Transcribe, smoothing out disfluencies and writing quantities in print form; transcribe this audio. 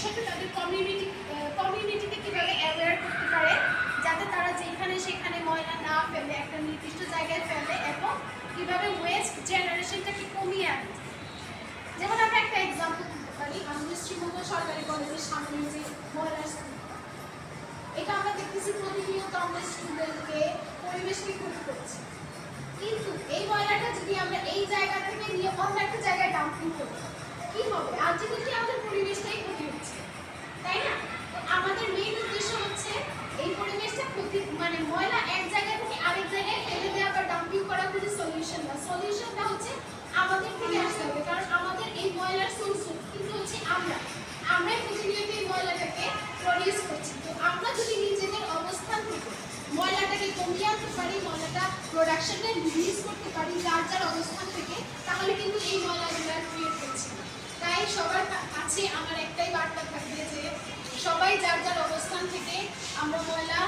সাথে তাদের কমিউনিটিকে কীভাবে অ্যাওয়্যার করতে পারে, যাতে তারা যেখানে সেখানে ময়লা না ফেলে, একটা নির্দিষ্ট জায়গায় ফেলে, এবং কীভাবে ওয়েস্ট জেনারেশনটাকে কমিয়ে আনে। যেমন আমরা একটা এক্সাম্পল দিতে পারি, আমাদের শ্রীমঙ্গ সরকারি কলেজের সামনে যে ময়লা স্তূপ, এটা আমরা দেখতেছি প্রতিনিয়ত আমরা স্টুডেন্টকে, পরিবেশকে ক্ষতি করছি। কিন্তু এই ময়লাটা যদি আমরা এই জায়গা থেকে নিয়ে অন্য একটা জায়গায় ডাম্পিং করি, কি হবে? আলটিমেটলি আমাদের পরিবেশটাই ক্ষতি হচ্ছে, তাই না? তো আমাদের মেইন উদ্দেশ্য হচ্ছে এই পরিবেশটা ক্ষতি, মানে ময়লা এক জায়গা থেকে আরেক জায়গায় ফেলে দেওয়া বা ডাম্পিং করা কোনো সলিউশন না। সলিউশনটা হচ্ছে আমাদের থেকে আসতে হবে, কারণ আমাদের এই ময়লার সোর্স কিন্তু হচ্ছে আমরাই প্রতিনিয়ত এই ময়লাটাকে প্রডিউস করছি। তো আমরা যদি নিজেদের অবস্থান থেকে ময়লাটাকে কমিয়ে আনতে পারি, ময়লাটা প্রোডাকশনটা রিলিজ করতে পারি যার যার অবস্থান থেকে, তাহলে কিন্তু এই ময়লাগুলো আর ক্রিয়েট হচ্ছে না। তাই সবার কাছে আমার একটাই বার্তা থাকবে যে সবাই যার যার অবস্থান থেকে আমরা ময়লা